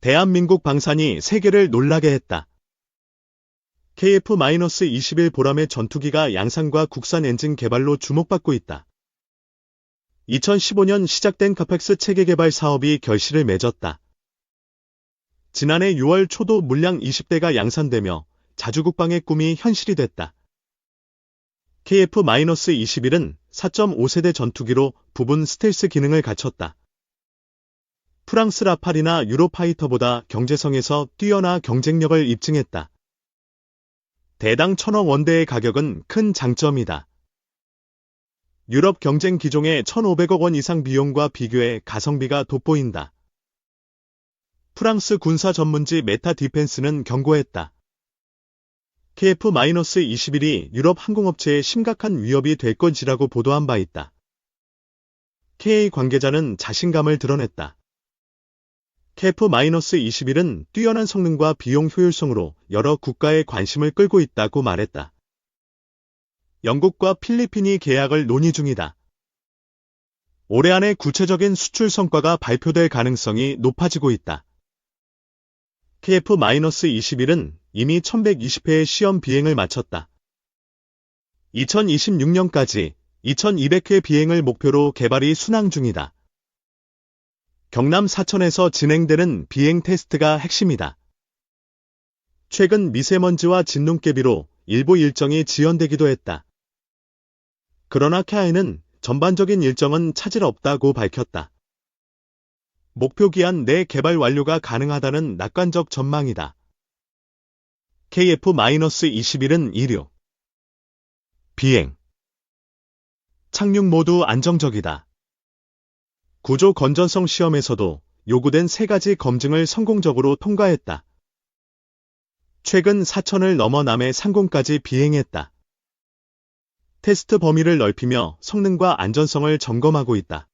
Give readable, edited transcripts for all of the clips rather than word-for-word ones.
대한민국 방산이 세계를 놀라게 했다. KF-21 보람의 전투기가 양산과 국산 엔진 개발로 주목받고 있다. 2015년 시작된 카펙스 체계 개발 사업이 결실을 맺었다. 지난해 6월 초도 물량 20대가 양산되며 자주국방의 꿈이 현실이 됐다. KF-21은 4.5세대 전투기로 부분 스텔스 기능을 갖췄다. 프랑스 라팔이나 유로파이터보다 경제성에서 뛰어나 경쟁력을 입증했다. 대당 1,000억 원대의 가격은 큰 장점이다. 유럽 경쟁 기종의 1,500억 원 이상 비용과 비교해 가성비가 돋보인다. 프랑스 군사 전문지 메타 디펜스는 경고했다. KF-21이 유럽 항공업체에 심각한 위협이 될 것이라고 보도한 바 있다. KA 관계자는 자신감을 드러냈다. KF-21은 뛰어난 성능과 비용 효율성으로 여러 국가의 관심을 끌고 있다고 말했다. 영국과 필리핀이 계약을 논의 중이다. 올해 안에 구체적인 수출 성과가 발표될 가능성이 높아지고 있다. KF-21은 이미 1120회의 시험 비행을 마쳤다. 2026년까지 2200회 비행을 목표로 개발이 순항 중이다. 경남 사천에서 진행되는 비행 테스트가 핵심이다. 최근 미세먼지와 진눈깨비로 일부 일정이 지연되기도 했다. 그러나 KA는 전반적인 일정은 차질 없다고 밝혔다. 목표 기한 내 개발 완료가 가능하다는 낙관적 전망이다. KF-21은 이륙, 비행, 착륙 모두 안정적이다. 구조 건전성 시험에서도 요구된 3가지 검증을 성공적으로 통과했다. 최근 사천을 넘어 남해 상공까지 비행했다. 테스트 범위를 넓히며 성능과 안전성을 점검하고 있다.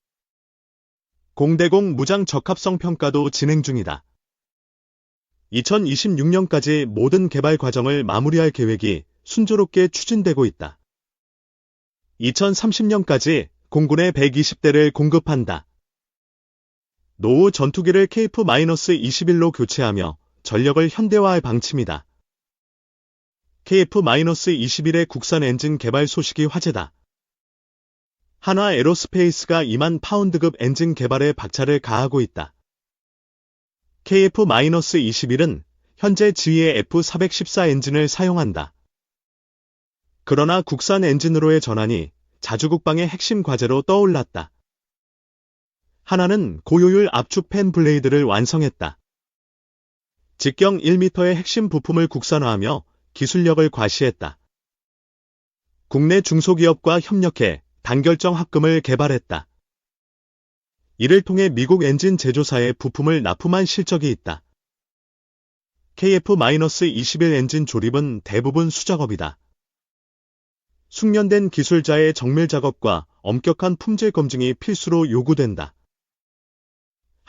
공대공 무장 적합성 평가도 진행 중이다. 2026년까지 모든 개발 과정을 마무리할 계획이 순조롭게 추진되고 있다. 2030년까지 공군에 120대를 공급한다. 노후 전투기를 KF-21로 교체하며 전력을 현대화할 방침이다. KF-21의 국산 엔진 개발 소식이 화제다. 한화 에로스페이스가 2만 파운드급 엔진 개발에 박차를 가하고 있다. KF-21은 현재 지휘의 F414 엔진을 사용한다. 그러나 국산 엔진으로의 전환이 자주국방의 핵심 과제로 떠올랐다. 하나는 고효율 압축 팬 블레이드를 완성했다. 직경 1m의 핵심 부품을 국산화하며 기술력을 과시했다. 국내 중소기업과 협력해 단결정 합금을 개발했다. 이를 통해 미국 엔진 제조사에 부품을 납품한 실적이 있다. KF-21 엔진 조립은 대부분 수작업이다. 숙련된 기술자의 정밀 작업과 엄격한 품질 검증이 필수로 요구된다.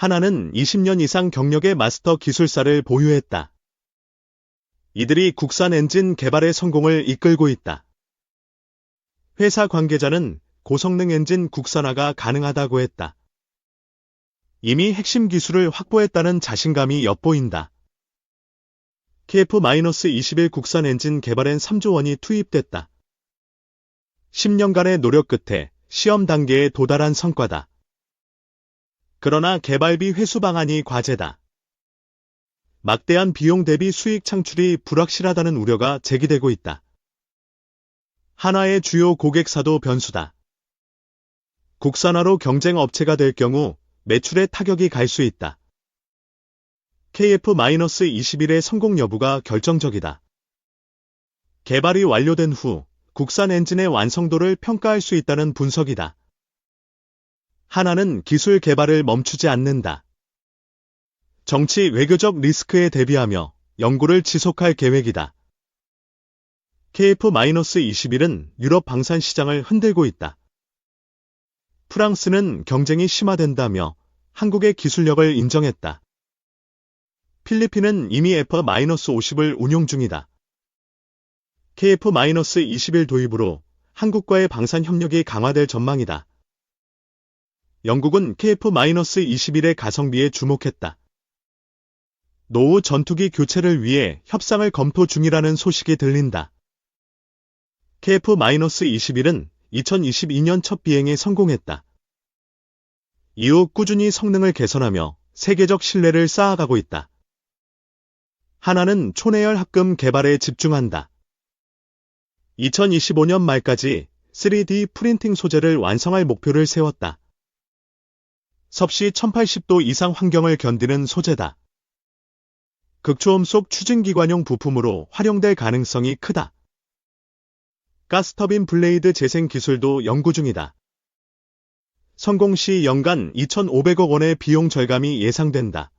하나는 20년 이상 경력의 마스터 기술사를 보유했다. 이들이 국산 엔진 개발의 성공을 이끌고 있다. 회사 관계자는 고성능 엔진 국산화가 가능하다고 했다. 이미 핵심 기술을 확보했다는 자신감이 엿보인다. KF-21 국산 엔진 개발엔 3조 원이 투입됐다. 10년간의 노력 끝에 시험 단계에 도달한 성과다. 그러나 개발비 회수 방안이 과제다. 막대한 비용 대비 수익 창출이 불확실하다는 우려가 제기되고 있다. 한화의 주요 고객사도 변수다. 국산화로 경쟁 업체가 될 경우 매출에 타격이 갈 수 있다. KF-21의 성공 여부가 결정적이다. 개발이 완료된 후 국산 엔진의 완성도를 평가할 수 있다는 분석이다. 하나는 기술 개발을 멈추지 않는다. 정치 외교적 리스크에 대비하며 연구를 지속할 계획이다. KF-21은 유럽 방산 시장을 흔들고 있다. 프랑스는 경쟁이 심화된다며 한국의 기술력을 인정했다. 필리핀은 이미 F-50을 운용 중이다. KF-21 도입으로 한국과의 방산 협력이 강화될 전망이다. 영국은 KF-21의 가성비에 주목했다. 노후 전투기 교체를 위해 협상을 검토 중이라는 소식이 들린다. KF-21은 2022년 첫 비행에 성공했다. 이후 꾸준히 성능을 개선하며 세계적 신뢰를 쌓아가고 있다. 하나는 초내열 합금 개발에 집중한다. 2025년 말까지 3D 프린팅 소재를 완성할 목표를 세웠다. 섭씨 1080도 이상 환경을 견디는 소재다. 극초음 속 추진기관용 부품으로 활용될 가능성이 크다. 가스터빈 블레이드 재생 기술도 연구 중이다. 성공 시 연간 2,500억 원의 비용 절감이 예상된다.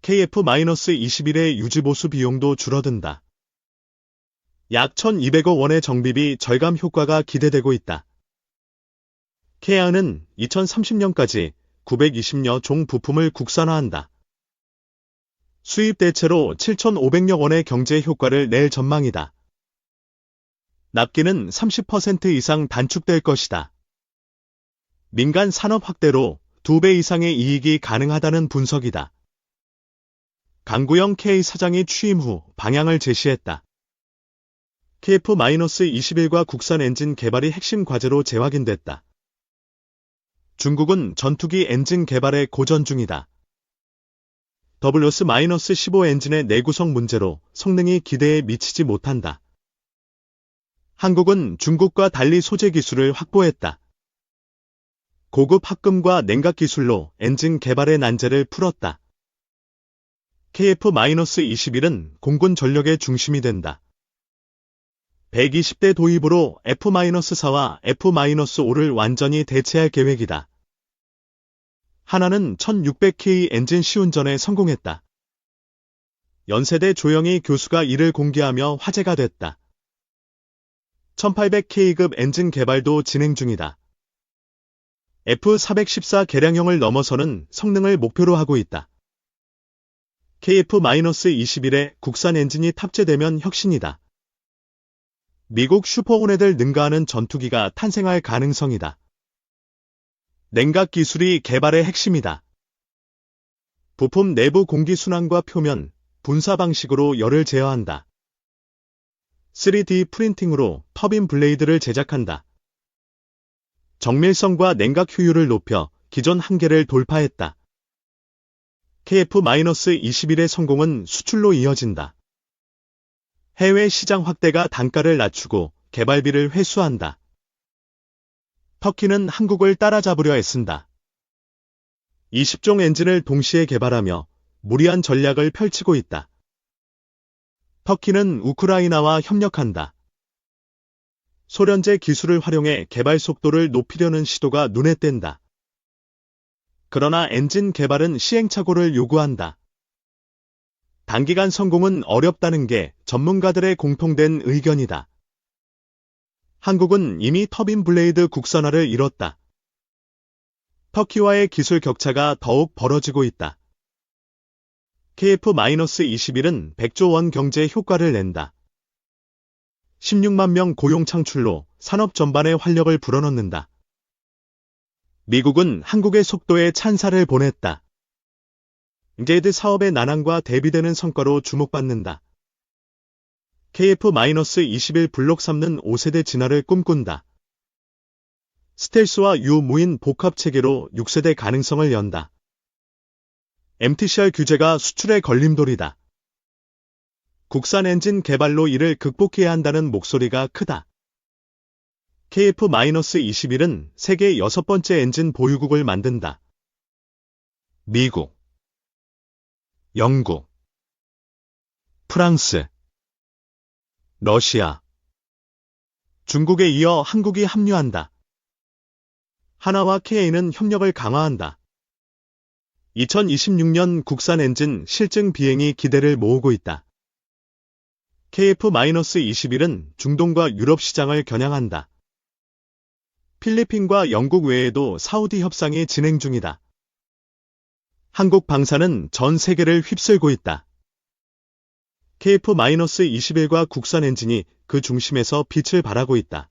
KF-21의 유지보수 비용도 줄어든다. 약 1,200억 원의 정비비 절감 효과가 기대되고 있다. KA는 2030년까지 920여 종 부품을 국산화한다. 수입 대체로 7,500여 원의 경제 효과를 낼 전망이다. 납기는 30% 이상 단축될 것이다. 민간 산업 확대로 2배 이상의 이익이 가능하다는 분석이다. 강구영 K 사장이 취임 후 방향을 제시했다. KF-21과 국산 엔진 개발이 핵심 과제로 재확인됐다. 중국은 전투기 엔진 개발에 고전 중이다. WS-15 엔진의 내구성 문제로 성능이 기대에 미치지 못한다. 한국은 중국과 달리 소재 기술을 확보했다. 고급 합금과 냉각 기술로 엔진 개발의 난제를 풀었다. KF-21은 공군 전력의 중심이 된다. 120대 도입으로 F-4와 F-5를 완전히 대체할 계획이다. 하나는 1600K 엔진 시운전에 성공했다. 연세대 조영희 교수가 이를 공개하며 화제가 됐다. 1800K급 엔진 개발도 진행 중이다. F414 개량형을 넘어서는 성능을 목표로 하고 있다. KF-21에 국산 엔진이 탑재되면 혁신이다. 미국 슈퍼호넷을 능가하는 전투기가 탄생할 가능성이다. 냉각 기술이 개발의 핵심이다. 부품 내부 공기순환과 표면, 분사 방식으로 열을 제어한다. 3D 프린팅으로 터빈 블레이드를 제작한다. 정밀성과 냉각 효율을 높여 기존 한계를 돌파했다. KF-21의 성공은 수출로 이어진다. 해외 시장 확대가 단가를 낮추고 개발비를 회수한다. 터키는 한국을 따라잡으려 애쓴다. 20종 엔진을 동시에 개발하며 무리한 전략을 펼치고 있다. 터키는 우크라이나와 협력한다. 소련제 기술을 활용해 개발 속도를 높이려는 시도가 눈에 띈다. 그러나 엔진 개발은 시행착오를 요구한다. 단기간 성공은 어렵다는 게 전문가들의 공통된 의견이다. 한국은 이미 터빈 블레이드 국산화를 이뤘다. 터키와의 기술 격차가 더욱 벌어지고 있다. KF-21은 100조 원 경제 효과를 낸다. 16만 명 고용 창출로 산업 전반에 활력을 불어넣는다. 미국은 한국의 속도에 찬사를 보냈다. 제드 사업의 난항과 대비되는 성과로 주목받는다. KF-21 블록 3는 5세대 진화를 꿈꾼다. 스텔스와 유무인 복합 체계로 6세대 가능성을 연다. MTCR 규제가 수출의 걸림돌이다. 국산 엔진 개발로 이를 극복해야 한다는 목소리가 크다. KF-21은 세계 6번째 엔진 보유국을 만든다. 미국, 영국, 프랑스, 러시아, 중국에 이어 한국이 합류한다. 하나와 KA는 협력을 강화한다. 2026년 국산 엔진 실증 비행이 기대를 모으고 있다. KF-21은 중동과 유럽 시장을 겨냥한다. 필리핀과 영국 외에도 사우디 협상이 진행 중이다. 한국 방산은 전 세계를 휩쓸고 있다. KF-21과 국산 엔진이 그 중심에서 빛을 발하고 있다.